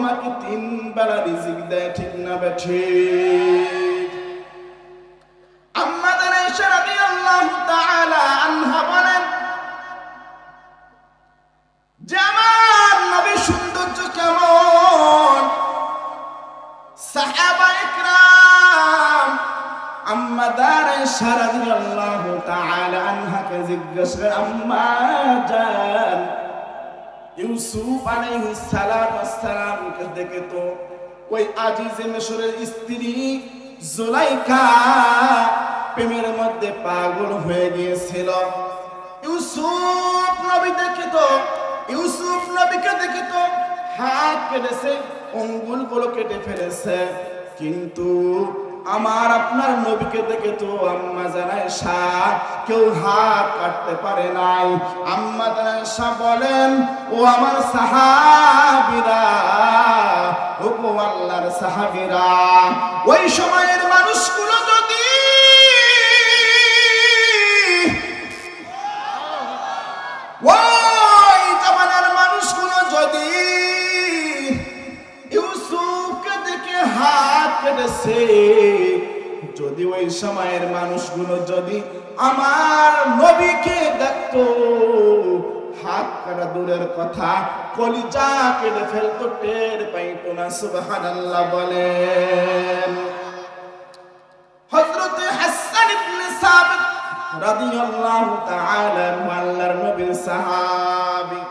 আমাকে 3 বেলা রিজিক দেয়, ঠিক না বেঠিক? আম্মা আয়েশা রাদিয়াল্লাহু তাআলা আনহা বলেন যে আমার নবীর সৌন্দর্য কেমন? সাহাবা ইকরাম আম্মা আয়েশা রাদিয়াল্লাহু তাআলা আনহাকে জিজ্ঞাসা করে, আম্মা জান, ইউসুফ আলাইহিস সালামকে দেখে তো ওই আজিজে মিশরের স্ত্রী জুলাইখা প্রেমের মধ্যে পাগল হয়ে গিয়েছিল। ইউসুফ নবীকে দেখে তো হাত কেটেছে, আঙ্গুলগুলো কেটে ফেলেছে, কিন্তু আমার আপনার নবীকে দেখে তো আম্মা জান আয়েশা কেউ হাত কাটতে পারে নাই। আম্মা জান আয়েশা বলেন, ও আমার সাহাবীরা, ও আল্লাহর সাহাবীরা, ওই সময়ের মানুষগুলো যদি ওই জামানার মানুষগুলো যদি ইউসুফকে দেখে হাত কেটেছে, যদি ওই সময়ের মানুষগুলো যদি আমার নবীকে দেখতো, হাত কাটা দূরের কথা, কলিজা কেটে ফেলতো, টের পাইতো না। সুবহানাল্লাহ বলেন। হযরত হাসান ইবনে সাবিত রাদিয়াল্লাহু তাআলা আল্লাহর নবীর সাহাবী,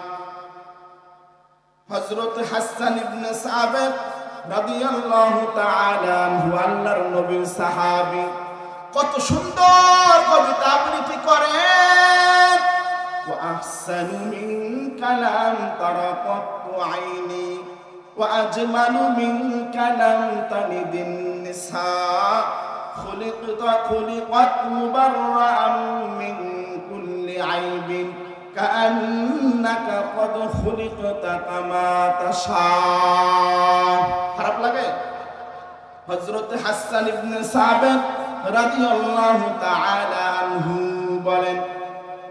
হযরত হাসান ইবনে সাবিত রাদিয়াল্লাহু তাআলা আল্লাহর নবীর সাহাবী, কত সুন্দর কবিতা আবৃত্তি করেন। ওয়া আহসানু মিন কালাম তারাকাতু আইনি ওয়া আজমালু মিন কালাম তানিদিন নিসা খুলিকাত মুবাররাআন মিন কুল্লি আইবিন কাআন্নাকা কদ খুলিকতা কামা তাশা। খারাপ লাগে? হযরত হাসান ইবনে সাবিত রাদিয়াল্লাহু তাআলা আনহু বলেন,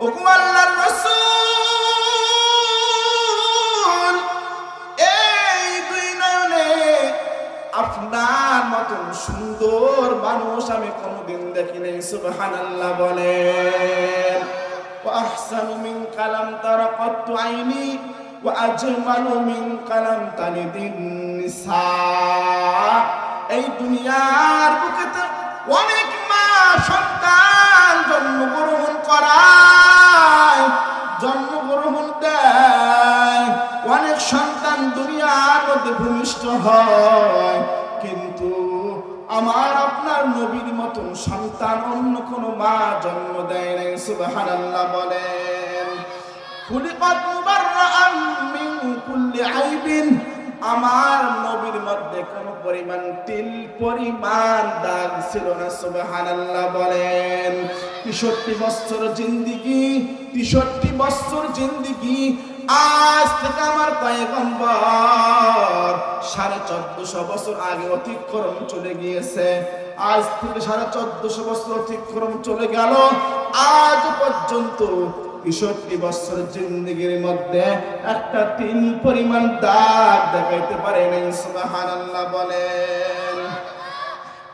ও আল্লাহর রাসূল, এই দুই নয়নে আপনার মতন সুন্দর মানুষ আমি কোনদিন দেখি নাই। সুবহানাল্লাহ বলেন। ওয়া আহসানু মিন কালাম তারাকাতু আইনি ওয়া আজমালু মিন কালাম তানিদিন নিসা। এই দুনিয়ার বুকেতে অনেক মা সন্তান জন্মগ্রহণ দেয়, অনেক সন্তান দুনিয়ার মধ্যে ভূমিষ্ঠ হয়, কিন্তু আমার আপনার নবীর মতন সন্তান অন্য কোন মা জন্ম দেয় নাই। সুবহানাল্লাহ বলেন। খুলিকাত মুবাররাআন মিন কুল্লি আইবিন, আমার নবীর মধ্যে কোন পরিমাণ তিল পরিমাণ দাগ ছিল না। সুবহানাল্লাহ বলেন। 63 বছর জিন্দেগি আজ থেকে আমার পয়গম্বর 1450 বছর আগে অতিক্রম চলে গিয়েছে। আজ থেকে 1450 বছর অতিক্রম চলে গেল, আজ পর্যন্ত 63 বছর জিন্দেগির মধ্যে একটা তিল পরিমাণ দাগ দেখাইতে পারে নাই। সুবহানাল্লাহ বলেন।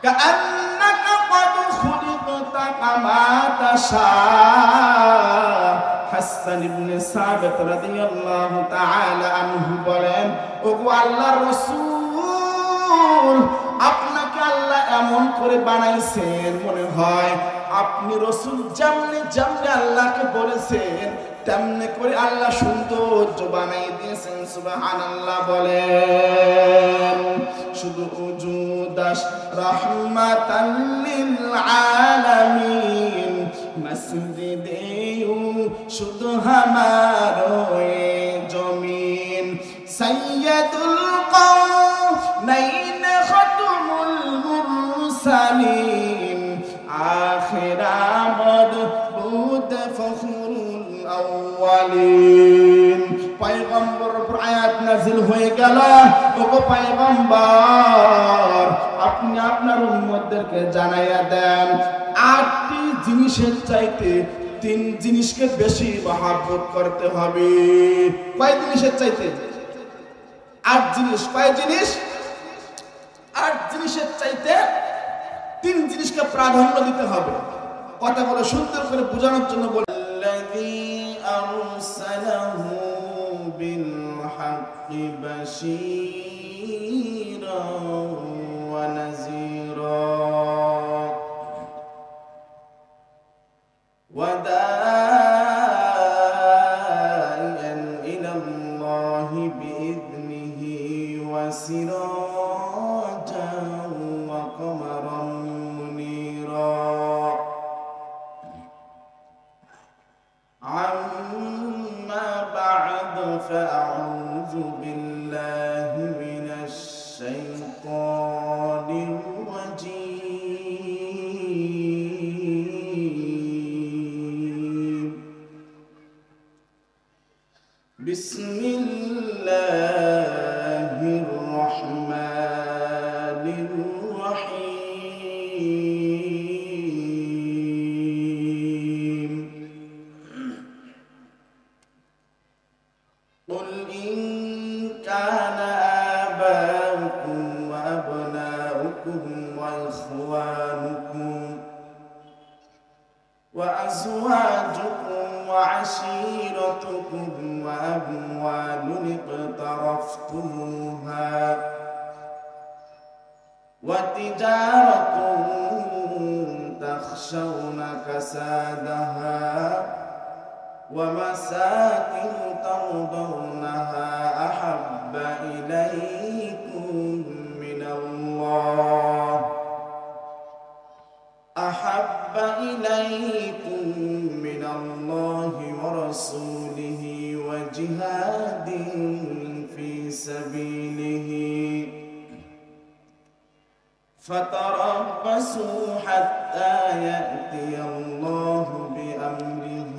কাআন্নাকা কদ খুলিকতা কামা তাশা। হাসান ইবনে সাবিত রাদিয়াল্লাহু তাআলা আনহু বলেন, ওগো আল্লাহর রাসূল, আপনাকে আল্লাহ এমন করে বানাইছেন মনে হয় আপনি রাসূল যেমনি আল্লাহকে বলেছেন তেমনি করে আল্লাহ সৌন্দর্য বানাই দিয়েছেন। সুবহানাল্লাহ বলেন। শুধু উজুদাস রাহমাতাল লিল আলামিন, মসজিদে শুধু হামারো জমিন, সাইয়্যিদুল কওনাইন খাতুমুল মুরসালিন, আখিরামদ বুদ ফখরুল আউয়ালিন। পয়গম্বর উপর আয়াত নাযিল হয়ে গেল, ওগো পয়গম্বর, আপনি আপনার উম্মতদেরকে জানাইয়া দেন 8টি জিনিসের চাইতে 3 জিনিসকে বেশি মহব্বত করতে হবে। কয় জিনিসের চাইতে? আট জিনিস, কয় জিনিস? আট জিনিসের চাইতে তিন জিনিসকে প্রাধান্য দিতে হবে। কথাগুলো সুন্দর করে বোঝানোর জন্য বলে, আল্লাযী আরসালাহু বিল হাক্কি বাশীরান ওয়া নাযীরা ওয়া দাঈয়ান ইলাল্লাহি বিইذনিহি ওয়া সিরাজান ওয়া কমারান মুনীরা। أما بعد فأعوذ بالله من الشيطان الرجيم. بسم الله الرحمن الرحيم. قل إن كان آباؤكم وأبناؤكم وإخوانكم وأزواجكم وعشيرتكم وأموال اقترفتموها وتجارة تخشون كسادها ومساكن ترضونها أحب إليكم من الله ورسوله وجهاد في سبيله فتربصوا حتى يأتي الله بأمره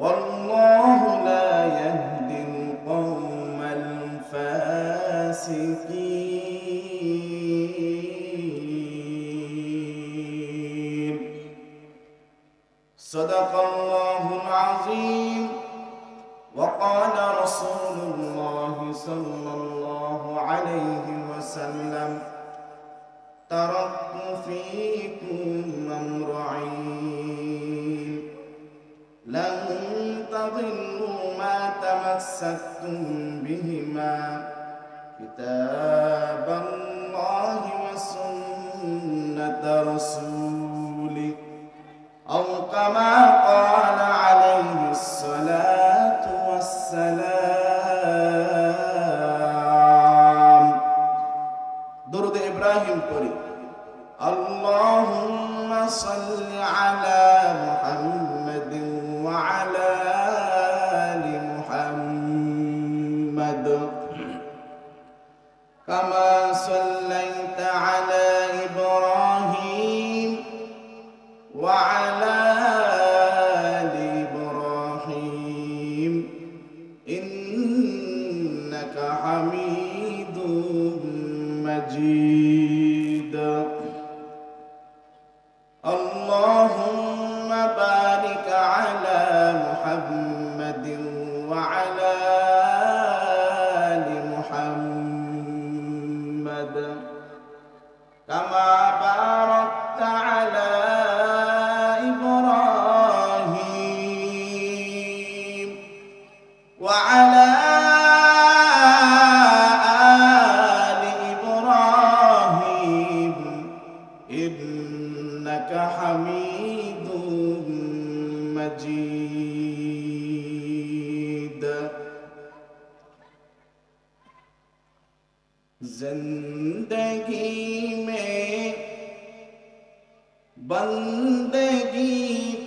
والله لا يهدي القوم الفاسقين. صدق الله العظيم. وقال رسول الله صلى الله عليه وسلم تركت فيكم أمرين لن تضلوا ما تمسكتم بهما كتاب الله وسنة رسوله أو كما قال عليه الصلاة والسلام. درود إبراهيم قري. اللهم صل على محمد وعلى آل محمد كما صليت على إبراهيم وعلى آل إبراهيم إنك حميد مجيد. اللهم بارك على محمد وعلى آل محمد كما باركت على إبراهيم وعلى آل إبراهيم إنك حميد مجيد. जिंदगी में बंदगी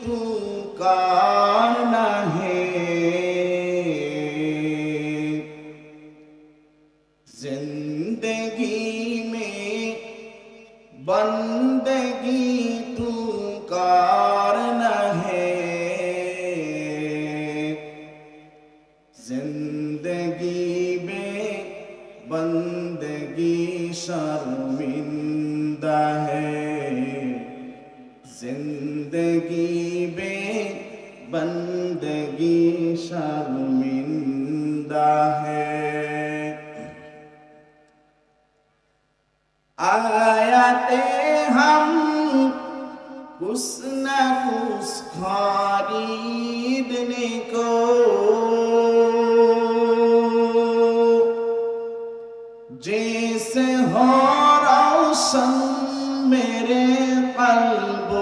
तू करना है, जिंदगी में बंदगी तू करना है, जिंदगी में बंदगी शर्मिंदा है, जिंदगी में बंदगी शर्मिंदा है। कुछ न कुछ खरीदने को जैसे हो रोशन मेरे कल्बो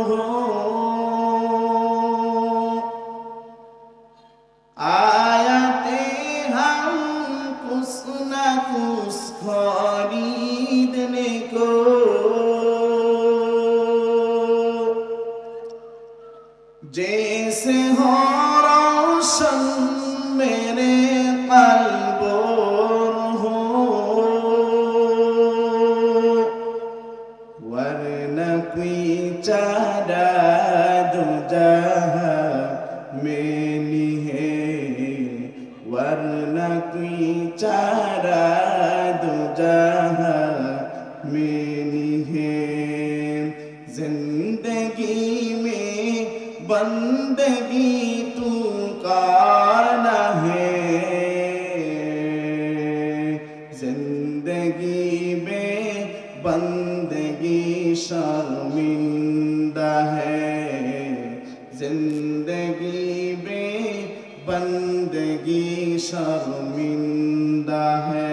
हो आयाते हम कुछ न कुछ खरीदने को जैसे हो रोशन मेरे कल्बो हो वरना कोई चारा दो जहां में नहीं है वरना कोई चारा दो जहां में नहीं है जिंदगी बंदगी तू करना है जिंदगी में बंदगी शर्मिंदा है जिंदगी में बंदगी शर्मिंदा है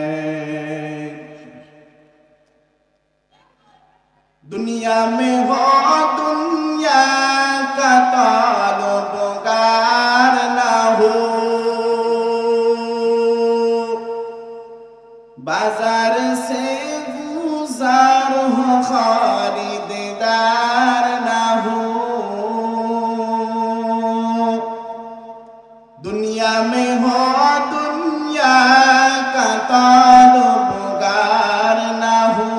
दुनिया में हो दुनिया का ताल्लुकार ना हो बाजार से गुजार हो खरीदार ना हो दुनिया में हो दुनिया का ताल्लुकार ना हो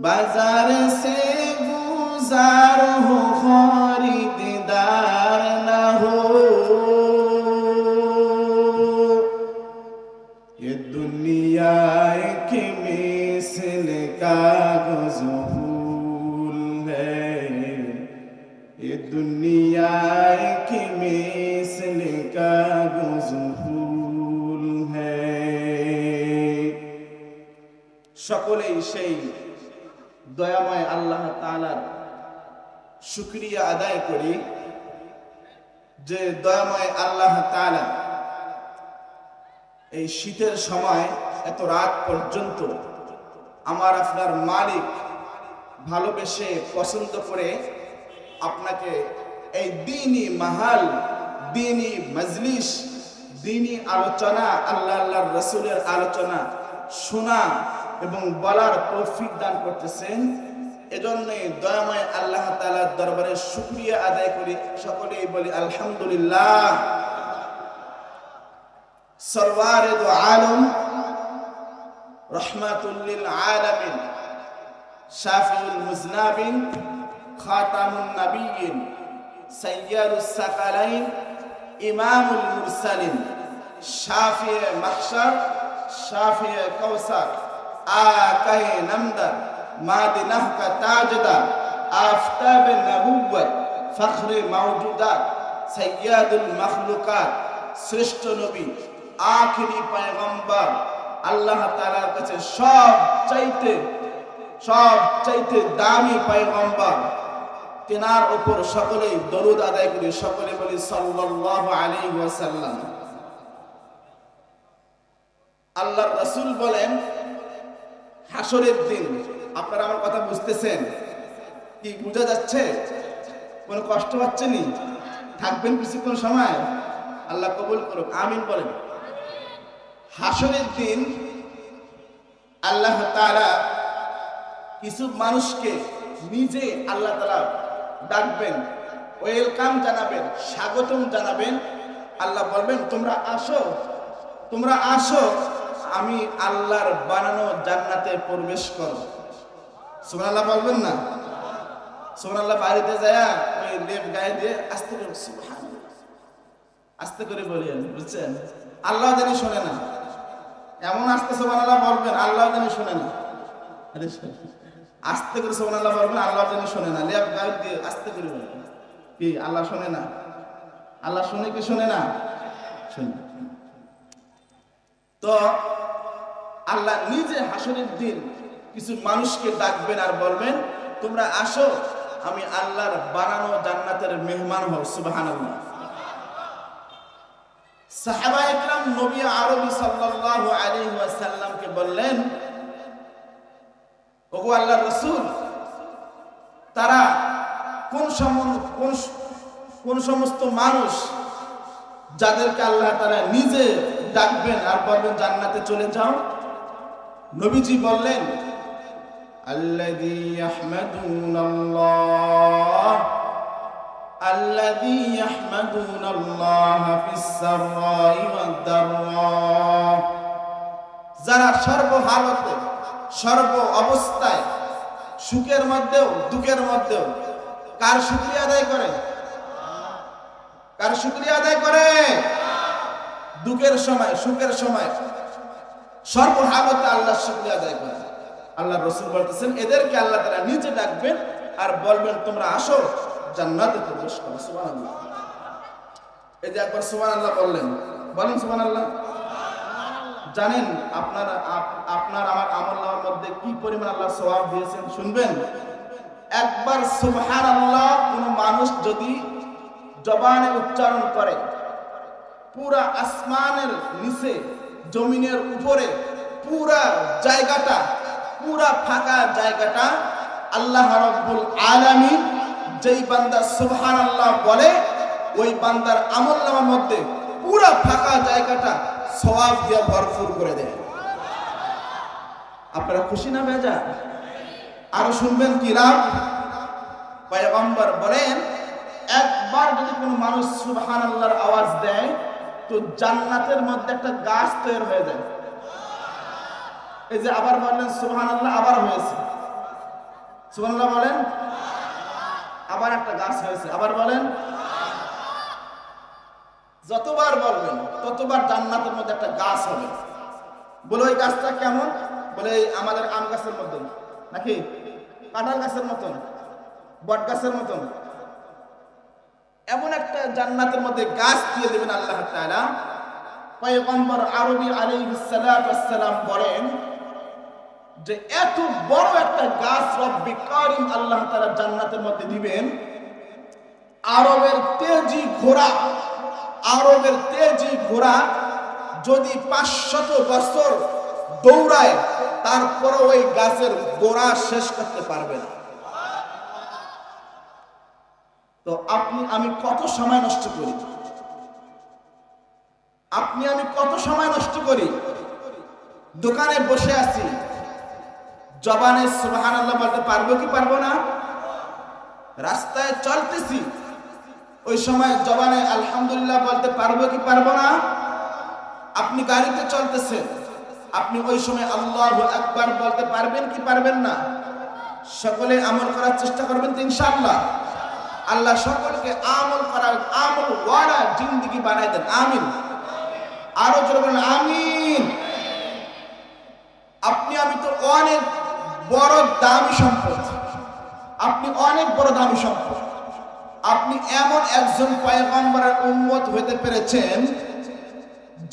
बाजार से गुजार हो खरीदार ना हो ये दुनिया के मिसल कागज़ फूल है ये दुनिया के मिसल कागज़ फूल है সকলেই সেই দয়াময় আল্লাহ তাআলার শুকরিয়া আদায় করি যে দয়াময় আল্লাহ তাআলা এই শীতের সময় এত রাত পর্যন্ত আমার আপনার মালিক ভালোবেসে পছন্দ করে আপনাকে এই দ্বীনি মাহাল দ্বীনি মজলিস দ্বীনি আলোচনা আল্লাহর রাসূলের আলোচনা শোনা এবং বলার তৌফিক দান করতেছেন এজন্য দয়াময় আল্লাহ তাআলার দরবারে শুকরিয়া আদায় করি সকলেই বলি আলহামদুলিল্লাহ সরওয়ারে দো আলম রহমাতুল লিল আলামিন শাফিউল মুজনাবিন খাতামুন নবিয়্যিন সাইয়্যিদুস সাকালাইন ইমামুল মুরসালিন শাফিয়ে মাহশর শাফিয়ে কাউসার आकाए नमदर मादिनह का ताजदार आफताब नबुव्वत फख्र मौजूदात सय्यदुल मखलूकात श्रेष्ठ नबी आखिरी पैगंबर আল্লাহ তাআলার কাছে সবচাইতে দামি পয়গম্বর তিনার উপর সকলেই দরুদ আদায় করি সকলে বলি সাল্লাল্লাহু আলাইহি ওয়াসাল্লাম আল্লাহর রাসূল বলেন হাসরের দিন আপনারা আমার কথা বুঝতেছেন কি বোঝা যাচ্ছে কোনো কষ্ট হচ্ছে নি থাকবেন কিছুক্ষণ সময় আল্লাহ কবুল করুক আমিন বলেন হাসরের দিন আল্লাহ তাআলা কিছু মানুষকে নিজে আল্লাহ তাআলা ডাকবেন ওয়েলকাম জানাবেন স্বাগতম জানাবেন আল্লাহ বলবেন তোমরা আসো আমি আল্লাহর বানানো জান্নাতে প্রবেশ করো সুবহানাল্লাহ বলবেন না সুবহানাল্লাহ বাড়িতে যায় ওই লেপ গায়ে দিয়ে আস্তে করে সুবহানাল্লাহ আস্তে করে বলেন বুঝছেন আল্লাহ জানি শুনে না এমন আস্তে সুবহানাল্লাহ বলবেন আল্লাহ জানি শুনে না আরে আস্তে করে সুবহানাল্লাহ বলবেন আল্লাহ জানি শুনে না লেপ গায়ে দিয়ে আস্তে করে বলবেন কি আল্লাহ শুনে না আল্লাহ শুনে কি শুনে না শুনে তো আল্লাহ নিজে হাসরের দিন কিছু মানুষকে ডাকবেন আর বলবেন তোমরা আসো, আমি আল্লাহর বানানো জান্নাতের মেহমান হও। সুবহানাল্লাহ। সাহাবায়ে কেরাম নবী আরবি সাল্লাল্লাহু আলাইহি ওয়াসাল্লামকে বললেন, ওগো আল্লাহর রাসূল, তারা কোন সমস্ত মানুষ যাদেরকে আল্লাহ তাআলা নিজে ডাকবেন আর বলবেন জান্নাতে চলে যাও? নবীজি বললেন, আল্লাযী ইয়াহমাদুনাল্লাহ ফিস সাররাই ওয়াদ দাররা, যারা সর্বহালতে সর্ব অবস্থায় সুখের মধ্যেও দুঃখের মধ্যেও কার শুকরিয়া আদায় করে? কার শুকরিয়া আদায় করে? দুঃখের সময় সুখের সময় সর্বহালতে আল্লাহর শুকরিয়া আদায় করে। আল্লাহ রাসূল বলতেছেন এদেরকে আল্লাহ তাআলা নিচে ডাকবেন আর বলবেন তোমরা আসো, জান্নাতে প্রবেশ করো। সুবহানাল্লাহ। এই যে একবার সুবহানাল্লাহ বললেন, বলেন সুবহানাল্লাহ। জানেন আপনার আমার আমলনামার মধ্যে কি পরিমাণ আল্লাহ সওয়াব দিয়েছেন? শুনবেন। একবার সুবহানাল্লাহ কোন মানুষ যদি জবানে উচ্চারণ করে, পুরা আসমানের নিচে জমিনের উপরে পুরা জায়গাটা, পুরা ফাঁকা জায়গাটা আল্লাহ রাব্বুল আলামিন যেই বান্দা সুবহানাল্লাহ বলে ওই বান্দার আমলনামার মধ্যে পুরা ফাঁকা জায়গাটা সওয়াব দিয়ে ভরপুর করে দেয়। আপনারা খুশি না বেজা? আরো শুনবেন কি লাভ? পয়গম্বর বলেন একবার যদি কোন মানুষ সুবহানাল্লাহর আওয়াজ দেয় তো জান্নাতের মধ্যে একটা গাছ তৈরি হয়ে যায়। এই যে আবার বললেন সুবহানাল্লাহ, আবার হয়েছে। সুবহানাল্লাহ বলেন, আবার একটা গাছ হয়েছে। আবার বলেন, যতবার বলবেন ততবার জান্নাতের মধ্যে একটা গাছ হবে। বলে ওই গাছটা কেমন? বলে আমাদের আম গাছের মতন, নাকি কাঁঠাল গাছের মতন, বট গাছের মতন। এমন একটা জান্নাতের মধ্যে গাছ দিয়ে দেবেন আল্লাহ তাআলা। পয়গম্বর আরবি আলাইহিস সালাতু ওয়াস সালাম বলেন যে এত বড় একটা গাছ রব্বি কারীম আল্লাহ তাআলা জান্নাতের মধ্যে দিবেন। আরবের তেজি ঘোড়া যদি 500 বছর দৌড়ায় তারপর ওই গাছের গোড়া শেষ করতে পারবে না। তো আপনি আমি কত সময় নষ্ট করি? দোকানে বসে আছি, জবানে সুবহানাল্লাহ বলতে পারবো কি পারবো না? রাস্তায় চলতেছি, ওই সময় জবানে আলহামদুলিল্লাহ বলতে পারবো কি পারবো না? আপনি গাড়িতে চলতেছেন, আপনি ওই সময় আল্লাহু আকবার বলতে পারবেন কি পারবেন না? সকলে আমল করার চেষ্টা করবেন তো ইনশাআল্লাহ। আল্লাহ সকলকে আমল ওয়ালা জিন্দেগি বানায় দেন। আমিন। আরো জোরে বলেন আমিন। আপনি আমি তো অনেক বড় দামি সম্পদ, আপনি অনেক বড় দামি সম্পদ। আপনি এমন একজন পয়গম্বরের উম্মত হতে পেরেছেন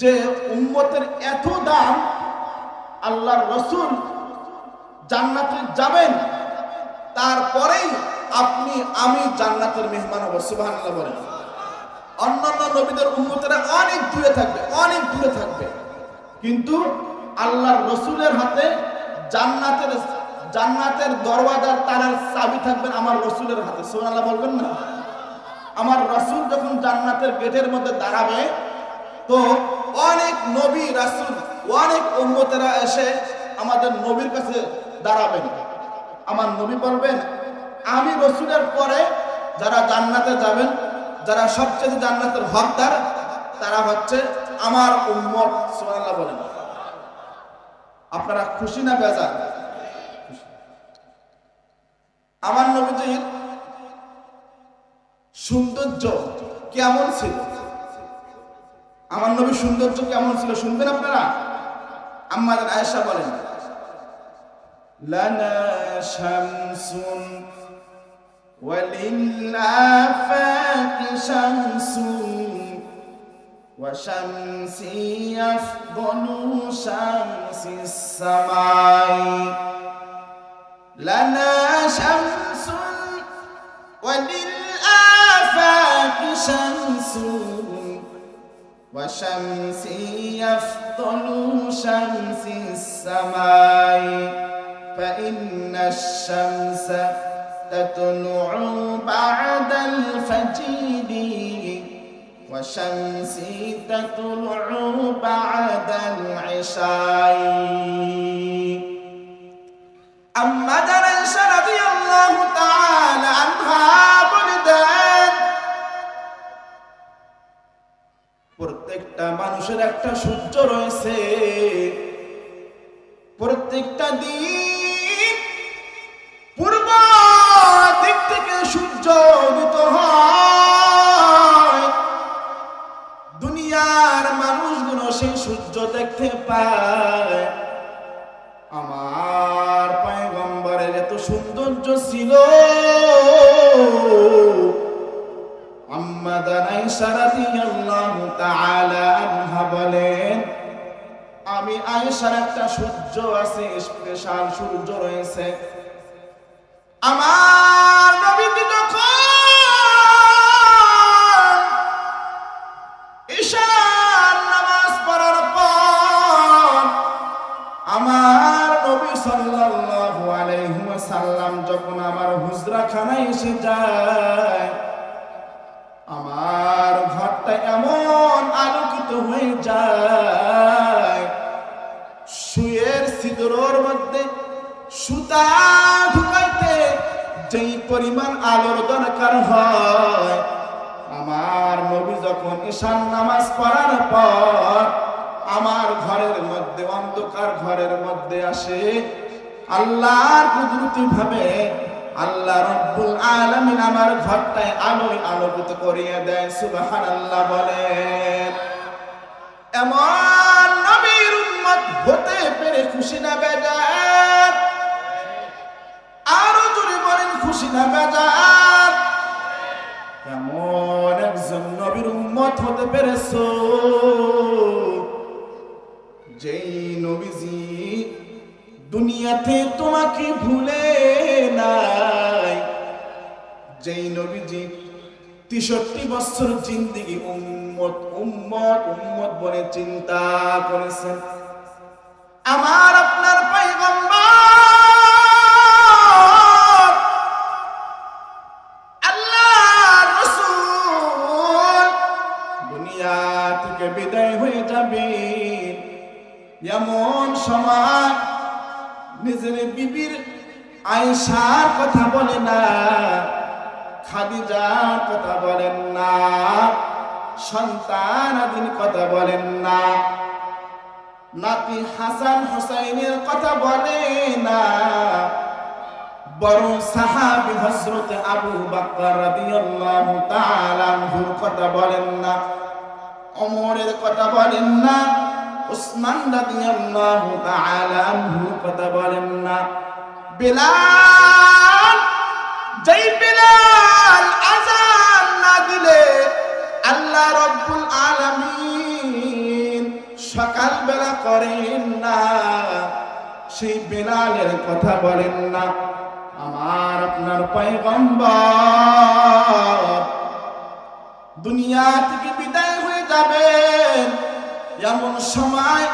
যে উম্মতের এত দাম, আল্লাহর রাসূল জান্নাতে যাবেন তারপরেই আপনি আমি জান্নাতের মেহমান হব। সুবহানাল্লাহ বলেন। অন্যান্য নবীদের উম্মতেরা অনেক দূরে থাকবে, কিন্তু আল্লাহর রাসূলের হাতে জান্নাতের দরওয়াজার তালার চাবি থাকবেন আমার রাসূলের হাতে। সুবহানাল্লাহ বলবেন না? আমার রাসূল যখন জান্নাতের গেটের মধ্যে দাঁড়াবে তো অনেক নবী রাসূল অনেক উম্মতেরা এসে আমাদের নবীর কাছে দাঁড়াবেন। আমার নবী বলবেন আমি রাসূলের পরে যারা জান্নাতে যাবেন, যারা সবচেয়ে জান্নাতের হকদার, তারা হচ্ছে আমার উম্মত। সুবহানাল্লাহ বলেন। আপনারা খুশি না বেজার? আমার নবীজির সৌন্দর্য কেমন ছিল? আমার নবীর সৌন্দর্য কেমন ছিল শুনবেন আপনারা? আম্মা আয়েশা বলেন, লানা শামসুন ওয়ালিল্লাফাকি শামসুন ওয়া শামসি আফদালু শামসিস সামাই লানা শামসুন ওয়া লিল আফাকি শামসুন ওয়া শামসি ইয়াফদলু শামসিস সামাই فإن الشمس تطلع بعد الفجر وشمسي تطلع بعد العشاء أما عائشة رضي الله تعالى عنها বলেন প্রত্যেকটা মানুষের একটা সূর্য রয়েছে প্রত্যেকটা দিন পূর্ব দিক থেকে সূর্য উদিত হয় দুনিয়ার মানুষগুলো সেই সূর্য দেখতে পায় আমার পয়গম্বরের এত সৌন্দর্য ছিল আম্মা আয়েশা রাদিয়াল্লাহু তাআলা আনহা বলেন আমি আয়েশার একটা সূর্য আছে স্পেশাল সূর্য রয়েছে আমার নবীজি যখন ঈশার নামাজ পড়ার পর আমার নবী সাল্লাল্লাহু আলাইহি ওয়াসাল্লাম যখন আমার হুজরাখানায় এসে যায় আমার ঘরটা এমন আলোকিত হয়ে যায় শুয়ের সিদুরের মধ্যে সুতা ঢুকাইতে যেই পরিমাণ আলোর দরকার হয় আমার নবী যখন ঈশার নামাজ পড়ার পর আমার ঘরের মধ্যে অন্ধকার ঘরের মধ্যে আসে আল্লাহর কুদরতি ভাবে আল্লাহ রব্বুল আলামিন আমার ঘরটায় আলোয় আলোকিত করিয়ে দেয় সুবহানাল্লাহ বলেন এমন নবীর উম্মত হতে পেরে খুশি না বেজার আরো জোরে বলেন খুশি না বেজার এমন একজন নবীর উম্মত হতে পেরেছো যেই নবীজি দুনিয়াতে তোমাকে ভুলে নাই যেই নবীজি 63 বছর জিন্দেগি উম্মত উম্মত উম্মত বলে চিন্তা করেছেন আমার আপনার পয়গম্বর আল্লাহর রাসূল দুনিয়া থেকে বিদায় হয়ে যাবেন এমন সময় নিজের বিবির আয়েশার কথা বলে না খাদিজার কথা বলেন না সন্তান আদির কথা বলেন না নাতি হাসান হুসাইনের কথা বলে না বড় সাহাবী হযরত আবু বকর রাদিয়াল্লাহু তাআলা আনহুর কথা বলেন না ওমরের কথা বলেন না উসমান রাদিয়াল্লাহু তাআলা আনহুর কথা বলেন না বিলাল যেই বিলাল আযান না দিলে আল্লাহ রাব্বুল আলামিন সকাল বেলা করেন না সেই বিলালের কথা বলেন না আমার আপনার পয়গম্বর দুনিয়া থেকে বিদায় হয়ে যাবেন এমন সময়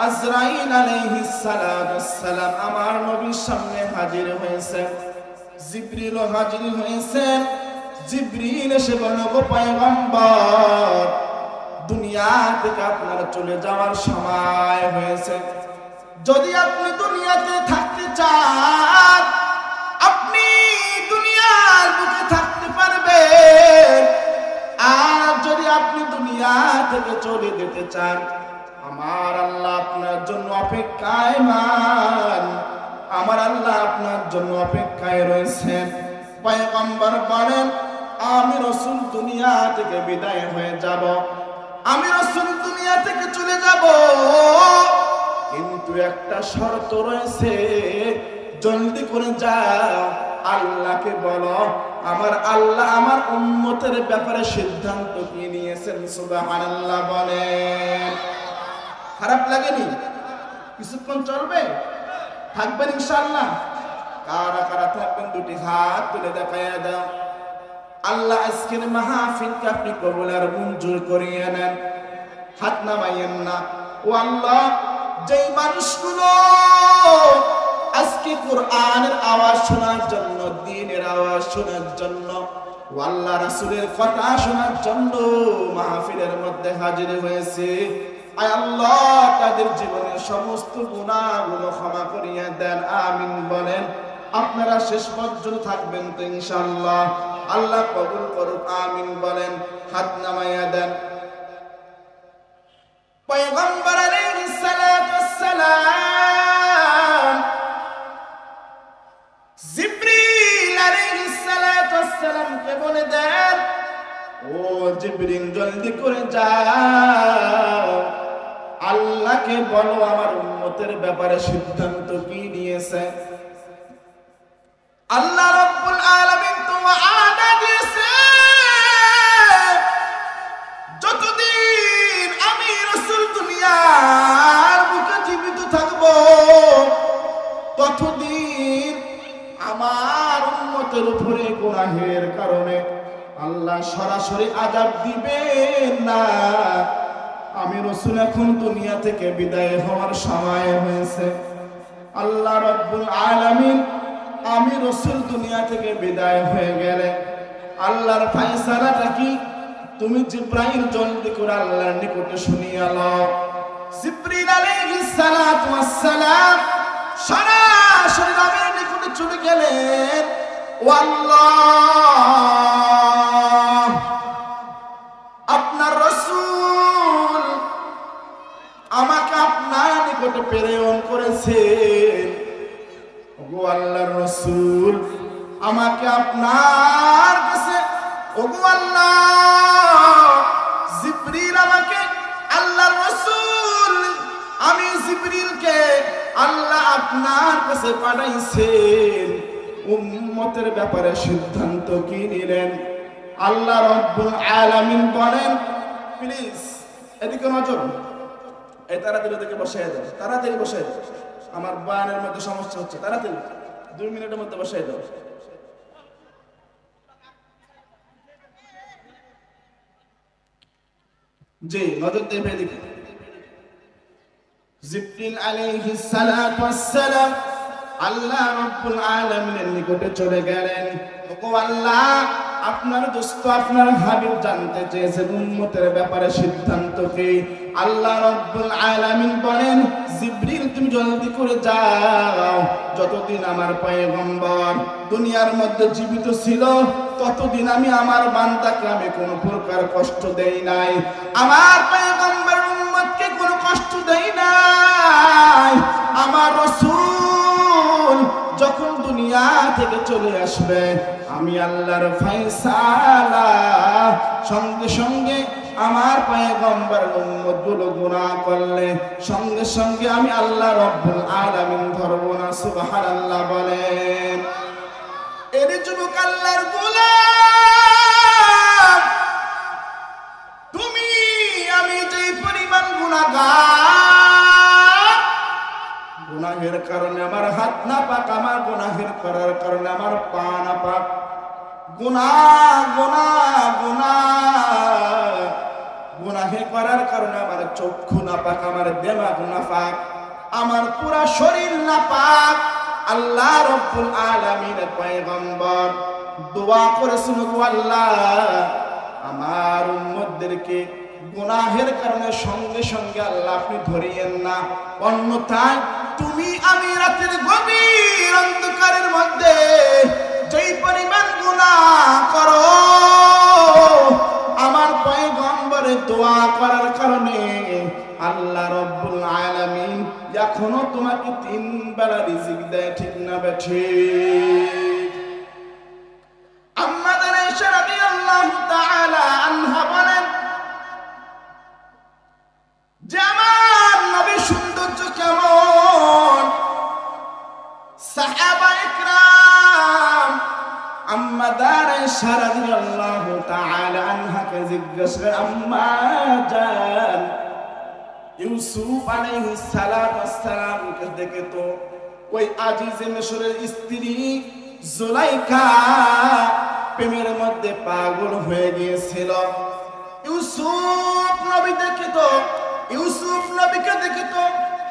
আজরাইল আলাইহিস সালাম আমার নবীর সামনে হাজির হয়েছেন জিবরিল হাজির হয়েছেন জিবরিল এসে বলল গো পয়গম্বর দুনিয়া থেকে আপনার চলে যাওয়ার সময় হয়েছে যদি আপনি দুনিয়াতে থাকতে চান আপনি দুনিয়ার বুকে থাকতে পারবেন আর যদি আপনি দুনিয়া থেকে চলে যেতে চান আমার আল্লাহ আপনার জন্য অপেক্ষায় মান আমার আল্লাহ আপনার জন্য অপেক্ষায় রয়েছেন পয়গম্বর বলেন আমি রাসূল দুনিয়া থেকে বিদায় হয়ে যাব আমি রাসূল দুনিয়া থেকে চলে যাব কিন্তু একটা শর্ত রয়েছে জলদি করে যাও আল্লাহকে বলো আমার আল্লাহ আমার উম্মতের ব্যাপারে সিদ্ধান্ত কি নিয়েছেন সুবহানাল্লাহ বলেন খারাপ লাগেনি কিছুক্ষণ চলবে থাকবেন ইনশাআল্লাহ কারা কারা থাকবেন দুটি হাত তুলে দেখাইয়া দাও। আল্লাহ আজকের মাহফিলকে আপনি কবুল আর মঞ্জুর করিয়ে নেন। হাত নামাইয়েন না। ও আল্লাহ, যেই মানুষগুলো আজকে কোরআনের আওয়াজ শোনার জন্য, দ্বীনের আওয়াজ শোনার জন্য, ও আল্লাহ রাসূলের কথা শোনার জন্য মাহফিলের মধ্যে হাজির হয়েছে, আয় আল্লাহ তাদের জীবনের সমস্ত গুনাহগুলো ক্ষমা করিয়ে দেন। আমিন বলেন। আপনারা শেষ পর্যন্ত থাকবেন তো ইনশাআল্লাহ? আল্লাহ কবুল করুক। আমিন বলেন। হাত নামাইয়া দেন। পয়গম্বর আলাইহিস সালাতু ওয়াস সালাম, জিবরিল আলাইহিস সালাতু ওয়াস সালাম কে বলে দেন, ও জিবরিল জলদি করে যাও, আল্লাহকে বলো আমার উম্মতের ব্যাপারে সিদ্ধান্ত কি নিয়েছে। আল্লাহ রাব্বুল আলামিন তো ওয়াদা দিয়েছে, যতদিন আমি রাসূল দুনিয়ার বুকে জীবিত থাকব, ততদিন আমার উম্মতের উপরে গুনাহের কারণে আল্লাহ সরাসরি আযাব দিবেন না। আমি রাসূল এখন দুনিয়া থেকে বিদায় হওয়ার সময় হয়েছে। আল্লাহ রাব্বুল আলামিন আমি রাসূল দুনিয়া থেকে বিদায় হয়ে গেলে আল্লাহর ফয়সালাটা কি? তুমি জিবরাইল জলদি করে আল্লাহর নিকটে শুনিয়ে নাও। জিবরিল আলাইহিস সালাতু ওয়াস সালাম সরাসরি নবীর নিকটে চলে গেলেন। ও আল্লাহ, আপনার রাসূল আমাকে আপনার নিকটে প্রেরণ করেছেন। ওগো আল্লাহর রাসূল, আমাকে আপনার কাছে, ওগো আল্লাহ, জিবরিল আমাকে, আল্লাহর রাসূল আমি জিবরিলকে আল্লাহ আপনার কাছে পাঠাইছেন। উম্মতের ব্যাপারে সিদ্ধান্ত কি নিলেন? আল্লাহ রাব্বুল আলামিন বলেন, প্লিজ এদিকে নজর, এই তাড়াতাড়ি ওদিকে বসায় দাও, তাড়াতাড়ি বসায় দাও, আমার বয়ানের মধ্যে সমস্যা হচ্ছে, তাড়াতাড়ি 2 মিনিটের মধ্যে বসায় দাও। জি, নজর দিয়ে এদিকে। জিবরিল আলাইহিস সালাতু ওয়াস সালাম আল্লাহ রাব্বুল আলামিনের নিকটে চলে গেলেন। ওগো আল্লাহ, আপনার দোস্ত আপনার হাবিব জানতে চেয়েছেন উম্মতের ব্যাপারে সিদ্ধান্ত কি। আল্লাহ রাব্বুল আলামিন বলেন, জিবরিল তুমি জলদি করে যাও, যতদিন আমার পয়গম্বর দুনিয়ার মধ্যে জীবিত ছিল ততদিন আমি আমার বান্দাকে আমি কোনো প্রকার কষ্ট দেই নাই, আমার পয়গম্বর উম্মতকে কোনো কষ্ট দেই নাই। আমার রাসূল যখন দুনিয়া থেকে চলে আসবে, আমি আল্লাহর ফয়সালা সঙ্গে সঙ্গে আমার পয়গম্বর উম্মত গুলো গুনাহ করলে সঙ্গে সঙ্গে আমি আল্লাহ রাব্বুল আলামিন ধরব না। সুবহানাল্লাহ বলেন। এর যুবক আল্লাহর গোলাম, তুমি আমি যে পরিমাণ গুনাহগার, গুনাহের কারণে আমার হাত না পাক, আমার গুনাহের করার কারণে আমার পা না পাক, গুনাহে করার কারণে আমার চক্ষু না পাক, আমার দেমাগ না পাক, আমার পুরা শরীর না পাক। আল্লাহ রাব্বুল আলামিনের পয়গম্বর দোয়া করেছেন, গো আল্লাহ আমার উম্মতদেরকে গুনাহের কারণে সঙ্গে সঙ্গে আল্লাহ আপনি ধরিয়েন না, অন্যথায় তুমি আমি রাতের গভীর অন্ধকারের মধ্যে যেই পরিমাণ গুনাহ করো, আমার পয়গম্বরের দোয়া করার কারণে আল্লাহ রাব্বুল আলামিন এখনো তোমাকে 3 বেলা রিজিক দেয়। ঠিক না বেঠিক? আম্মা আয়েশা রাদিয়াল্লাহু তাআলা আনহা বলেন যে আমার নবী সৌন্দর্য কেমন, সাহাবা ইকরাম আম্মা আয়েশা রাদিয়াল্লাহু তাআলা আনহাকে জিজ্ঞাসা করে, আম্মা জান ইউসুফ আলাইহিস সালাতু ওয়াস সালামকে দেখে তো ওই আজিজে মিশরের স্ত্রী জুলাইখা প্রেমের মধ্যে পাগল হয়ে গিয়েছিল। ইউসুফ নবী ইউসুফ নবীকে দেখে তো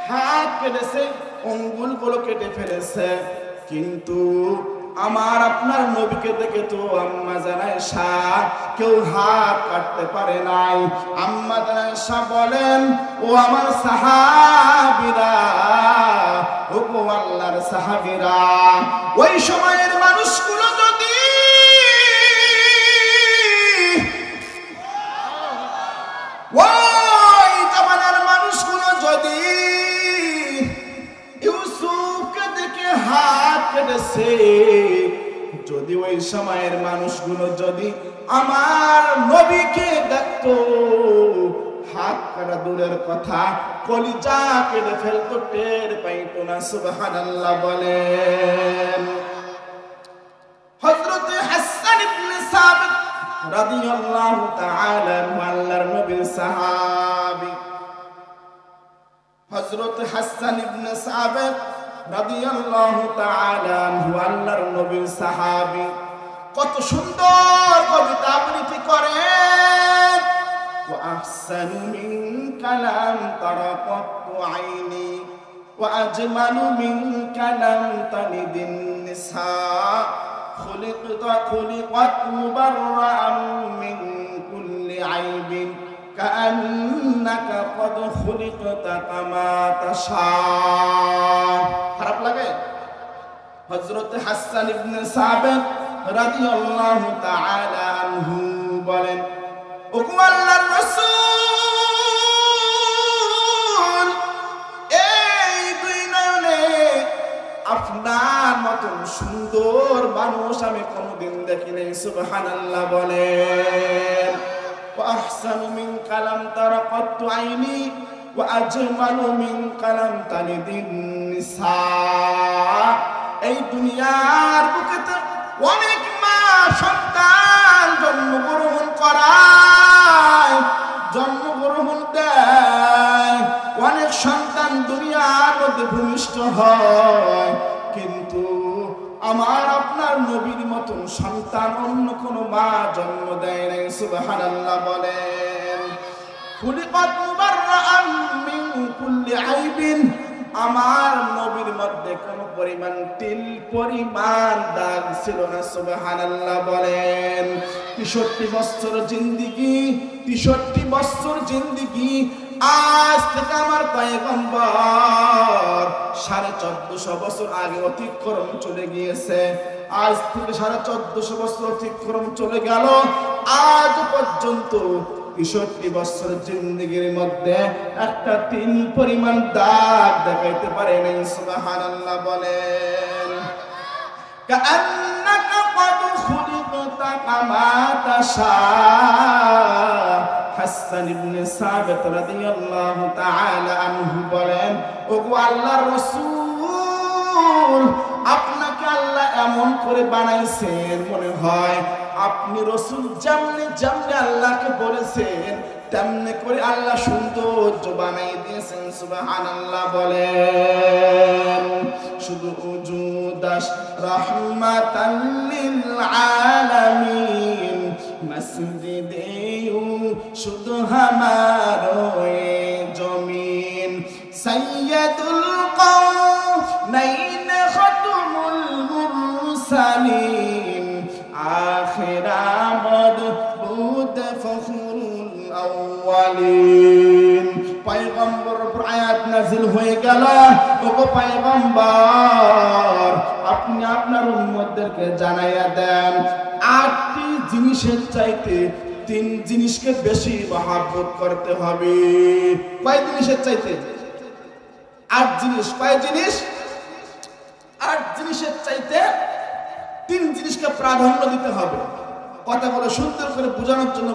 হাত কেটেছে, আঙ্গুলগুলো কেটে ফেলেছে, কিন্তু আমার আপনার নবীকে দেখে তো আম্মা জান আয়েশা কেউ হাত কাটতে পারে নাই। আম্মা জান আয়েশা বলেন, ও আমার সাহাবীরা, ও আল্লাহর সাহাবীরা, ওই সময়ের মানুষগুলো যদি ওই জামানার মানুষগুলো যদি ইউসুফকে দেখে হাত কেটেছে, যদি ওই সময়ের মানুষগুলো যদি আমার নবীকে দেখতো, হাত কাটা দূরের কথা কলিজা কেটে ফেলতো, টের পাইতো না। সুবহানাল্লাহ বলেন। হযরত হাসান ইবনে সাবিত রাদিয়াল্লাহু তাআলা আনহু আল্লাহর নবীর সাহাবী। হযরত হাসান ইবনে সাবিত রাদিয়াল্লাহু তাআলা আনহু আল্লাহর নবীর সাহাবী। কত সুন্দর কবিতা আবৃত্তি করেন। ওয়া আহসানু মিনকা লাম তারা কাত্তু আইনি ওয়া আজমালু মিনকা লাম তালিদিন নিসা خلقت مبرأ من كل عيب كأنك قد خلقت كما تشاء। খারাপ লাগে? হযরত হাসান ইবনে সাবিত রাদিয়াল্লাহু তাআলা আনহু বলেন, ও আল্লাহর রাসূল, এই দুই নয়নে আপনার মতন সুন্দর মানুষ আমি কোনদিন দেখি নাই। সুবহানাল্লাহ বলেন। ওয়া আহসানু মিনকা লাম তারা কাত্তু আইনি ওয়া আজমালু মিনকা লাম তালিদিন নিসা। এই দুনিয়ার বুকেতে অনেক মা সন্তান জন্মগ্রহণ করায়, জন্মগ্রহণ দেয়, অনেক সন্তান দুনিয়ার মধ্যে ভূমিষ্ঠ হয়, কিন্তু আমার আপনার নবীর মতন সন্তান অন্য কোন মা জন্ম দেয় নাই। সুবহানাল্লাহ বলেন। খুলিকাত মুবাররাআন মিন কুল্লি আইবিন, আমার নবীর মধ্যে কোন পরিমাণ তিল পরিমাণ দাগ ছিল না। সুবহানাল্লাহ বলেন। 63 বছর জিন্দেগি, 63 বছর জিন্দেগি, আজ থেকে আমার পয়গম্বর 1450 বছর আগে অতিক্রম চলে গিয়েছে। আজ থেকে 1450 বছর অতিক্রম চলে গেল, আজ পর্যন্ত 63 বছর জিন্দেগির মধ্যে একটা তিল পরিমাণ দাগ দেখাইতে পারে নাই। সুবহানাল্লাহ বলেন। কাআন্নাকা ক্বাদ খুলিকতা কামা তাশা। হাসান ইবনে সাবিত রাদিয়াল্লাহু তাআলা আনহু বলেন, ওগো আল্লাহর রাসূল, আপনাকে আল্লাহ এমন করে বানাইছেন মনে হয় আপনি রাসূল যেমনি যেমনি আল্লাহকে বলেছেন তেমনি করে আল্লাহ সৌন্দর্য বানাই দিয়েছেন। সুবহানাল্লাহ বলেন। শুধু উজুদাস রাহমাতাল লিল আলামিন, মসজিদে শুধু হামারো জমিন, সাইয়্যিদুল কওনাইন খাতুমুল মুরসালিন, আখিরামদ বুদ ফখরুল আউয়ালিন। পয়গম্বর উপর আয়াত নাযিল হয়ে গেল, ওগো পয়গম্বর, আপনি আপনার উম্মতদেরকে জানাইয়া দেন 8টি জিনিসের চাইতে 3 জিনিসকে বেশি মহব্বত করতে হবে। কয় জিনিসের চাইতে? 8 জিনিস। কয় জিনিস? 8 জিনিসের চাইতে 3 জিনিসকে প্রাধান্য দিতে হবে। কথাগুলো সুন্দর করে বোঝানোর জন্য